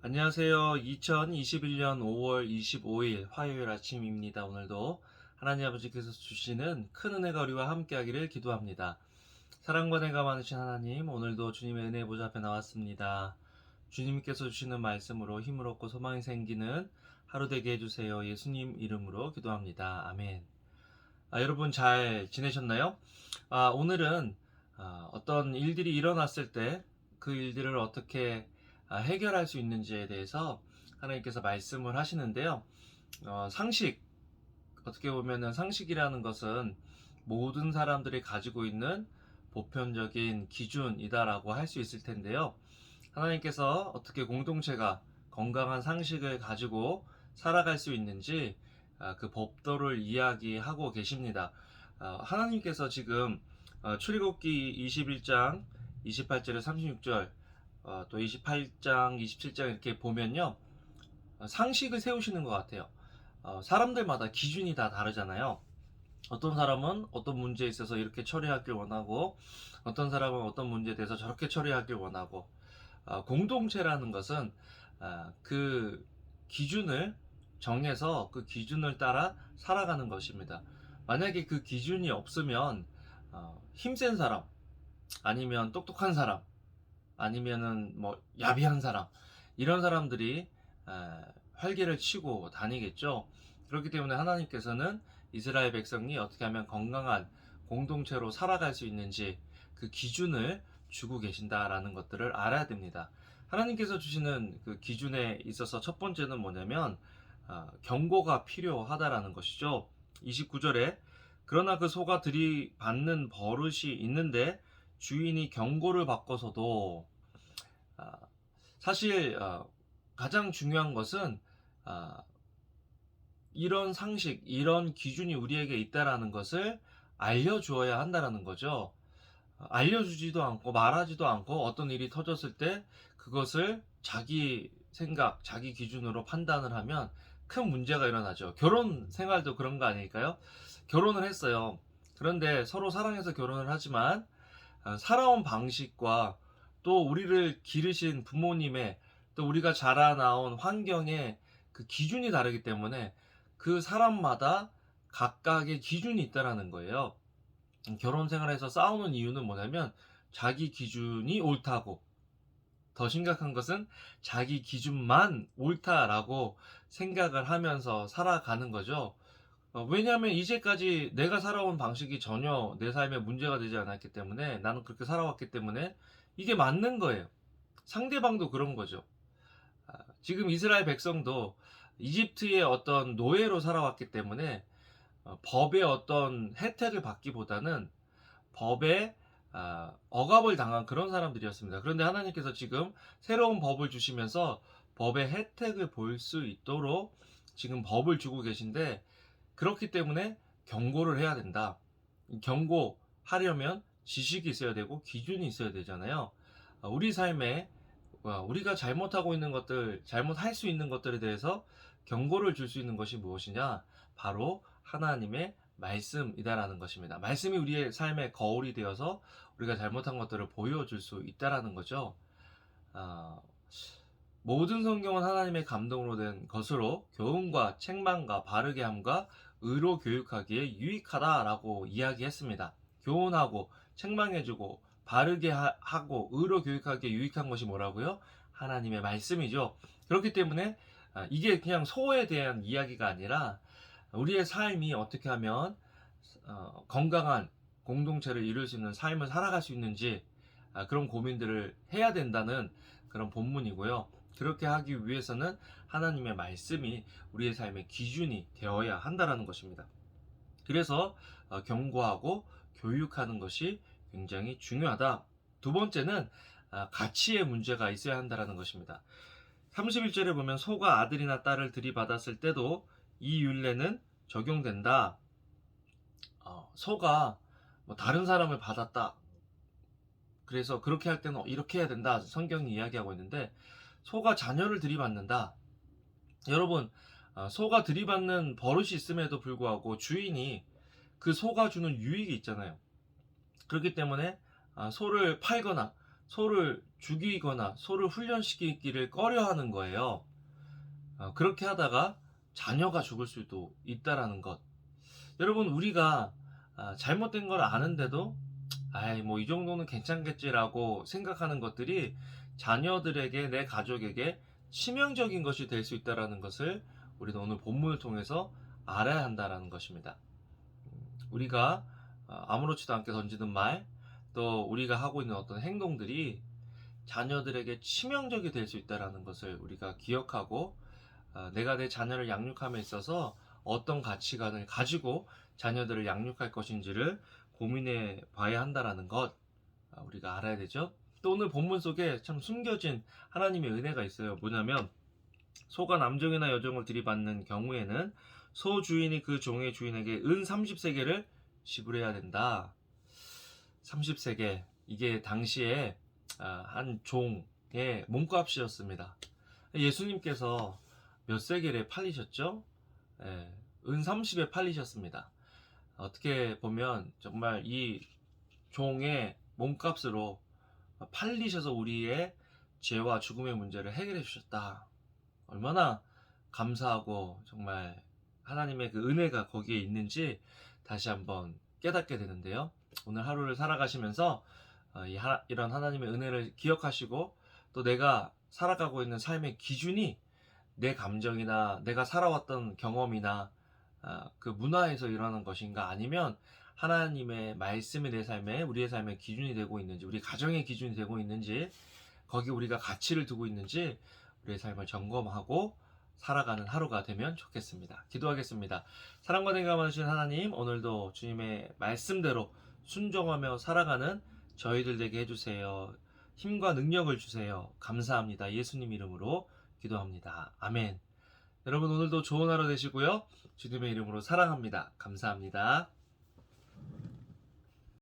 안녕하세요. 2021년 5월 25일 화요일 아침입니다. 오늘도 하나님 아버지께서 주시는 큰 은혜가 우리와 함께하기를 기도합니다. 사랑과 은혜가 많으신 하나님, 오늘도 주님의 은혜 보좌 앞에 나왔습니다. 주님께서 주시는 말씀으로 힘을 얻고 소망이 생기는 하루 되게 해주세요. 예수님 이름으로 기도합니다. 아멘. 여러분 잘 지내셨나요? 오늘은 어떤 일들이 일어났을 때 그 일들을 어떻게 해결할 수 있는지에 대해서 하나님께서 말씀을 하시는데요. 상식, 어떻게 보면은 상식이라는 것은 모든 사람들이 가지고 있는 보편적인 기준이다라고 할 수 있을 텐데요. 하나님께서 어떻게 공동체가 건강한 상식을 가지고 살아갈 수 있는지 그 법도를 이야기하고 계십니다. 하나님께서 지금 출애굽기 21장 28절에 36절 또 28장 27장 이렇게 보면요, 상식을 세우시는 것 같아요. 사람들마다 기준이 다 다르잖아요. 어떤 사람은 어떤 문제에 있어서 이렇게 처리하길 원하고, 어떤 사람은 어떤 문제에 대해서 저렇게 처리하길 원하고, 공동체라는 것은 그 기준을 정해서 그 기준을 따라 살아가는 것입니다. 만약에 그 기준이 없으면 힘센 사람, 아니면 똑똑한 사람, 아니면은 뭐 야비한 사람, 이런 사람들이 활개를 치고 다니겠죠. 그렇기 때문에 하나님께서는 이스라엘 백성이 어떻게 하면 건강한 공동체로 살아갈 수 있는지 그 기준을 주고 계신다라는 것들을 알아야 됩니다. 하나님께서 주시는 그 기준에 있어서 첫 번째는 뭐냐면 경고가 필요하다라는 것이죠. 29절에 그러나 그 소가 들이받는 버릇이 있는데 주인이 경고를 받고서도, 사실 가장 중요한 것은 이런 상식, 이런 기준이 우리에게 있다라는 것을 알려주어야 한다라는 거죠. 알려주지도 않고 말하지도 않고 어떤 일이 터졌을 때 그것을 자기 생각, 자기 기준으로 판단을 하면 큰 문제가 일어나죠. 결혼 생활도 그런 거 아닐까요? 결혼을 했어요. 그런데 서로 사랑해서 결혼을 하지만 살아온 방식과 또 우리를 기르신 부모님의, 또 우리가 자라나온 환경의 그 기준이 다르기 때문에 그 사람마다 각각의 기준이 있다라는 거예요. 결혼 생활에서 싸우는 이유는 뭐냐면 자기 기준이 옳다고, 더 심각한 것은 자기 기준만 옳다라고 생각을 하면서 살아가는 거죠. 왜냐하면 이제까지 내가 살아온 방식이 전혀 내 삶에 문제가 되지 않았기 때문에, 나는 그렇게 살아왔기 때문에 이게 맞는 거예요. 상대방도 그런 거죠. 지금 이스라엘 백성도 이집트의 어떤 노예로 살아왔기 때문에 법의 어떤 혜택을 받기보다는 법에 억압을 당한 그런 사람들이었습니다. 그런데 하나님께서 지금 새로운 법을 주시면서 법의 혜택을 볼 수 있도록 지금 법을 주고 계신데, 그렇기 때문에 경고를 해야 된다. 경고하려면 지식이 있어야 되고 기준이 있어야 되잖아요. 우리 삶에 우리가 잘못하고 있는 것들, 잘못할 수 있는 것들에 대해서 경고를 줄 수 있는 것이 무엇이냐? 바로 하나님의 말씀이다라는 것입니다. 말씀이 우리의 삶의 거울이 되어서 우리가 잘못한 것들을 보여줄 수 있다라는 거죠. 아, 모든 성경은 하나님의 감동으로 된 것으로 교훈과 책망과 바르게 함과 의로 교육하기에 유익하다라고 이야기했습니다. 교훈하고 책망해주고 바르게 하고 의로 교육하기에 유익한 것이 뭐라고요? 하나님의 말씀이죠. 그렇기 때문에 이게 그냥 소에 대한 이야기가 아니라 우리의 삶이 어떻게 하면 건강한 공동체를 이룰 수 있는 삶을 살아갈 수 있는지, 그런 고민들을 해야 된다는 그런 본문이고요. 그렇게 하기 위해서는 하나님의 말씀이 우리의 삶의 기준이 되어야 한다는 것입니다. 그래서 경고하고 교육하는 것이 굉장히 중요하다. 두 번째는 가치의 문제가 있어야 한다는 것입니다. 31절에 보면 소가 아들이나 딸을 들이받았을 때도 이 율례는 적용된다. 소가 뭐 다른 사람을 받았다, 그래서 그렇게 할 때는 이렇게 해야 된다, 성경이 이야기하고 있는데, 소가 자녀를 들이받는다. 여러분, 소가 들이받는 버릇이 있음에도 불구하고 주인이 그 소가 주는 유익이 있잖아요. 그렇기 때문에 소를 팔거나 소를 죽이거나 소를 훈련시키기를 꺼려하는 거예요. 그렇게 하다가 자녀가 죽을 수도 있다라는 것. 여러분, 우리가 잘못된 걸 아는데도 아이 뭐 이 정도는 괜찮겠지라고 생각하는 것들이 자녀들에게, 내 가족에게 치명적인 것이 될 수 있다라는 것을 우리는 오늘 본문을 통해서 알아야 한다라는 것입니다. 우리가 아무렇지도 않게 던지는 말, 또 우리가 하고 있는 어떤 행동들이 자녀들에게 치명적이 될 수 있다라는 것을 우리가 기억하고, 내가 내 자녀를 양육함에 있어서 어떤 가치관을 가지고 자녀들을 양육할 것인지를 고민해 봐야 한다라는 것, 우리가 알아야 되죠. 또 오늘 본문 속에 참 숨겨진 하나님의 은혜가 있어요. 뭐냐면, 소가 남종이나 여종을 들이받는 경우에는 소 주인이 그 종의 주인에게 은 30세겔을 지불해야 된다. 30세겔, 이게 당시에 한 종의 몸값이었습니다. 예수님께서 몇 세겔에 팔리셨죠? 예, 은 30에 팔리셨습니다. 어떻게 보면 정말 이 종의 몸값으로 팔리셔서 우리의 죄와 죽음의 문제를 해결해 주셨다. 얼마나 감사하고 정말 하나님의 그 은혜가 거기에 있는지 다시 한번 깨닫게 되는데요. 오늘 하루를 살아가시면서 이런 하나님의 은혜를 기억하시고, 또 내가 살아가고 있는 삶의 기준이 내 감정이나 내가 살아왔던 경험이나 그 문화에서 일어나는 것인가, 아니면 하나님의 말씀이 내 삶에, 우리의 삶의 기준이 되고 있는지, 우리 가정의 기준이 되고 있는지, 거기 우리가 가치를 두고 있는지 우리의 삶을 점검하고 살아가는 하루가 되면 좋겠습니다. 기도하겠습니다. 사랑과 능력 많으신 하나님, 오늘도 주님의 말씀대로 순종하며 살아가는 저희들 되게 해주세요. 힘과 능력을 주세요. 감사합니다. 예수님 이름으로 기도합니다. 아멘. 여러분, 오늘도 좋은 하루 되시고요. 주님의 이름으로 사랑합니다. 감사합니다.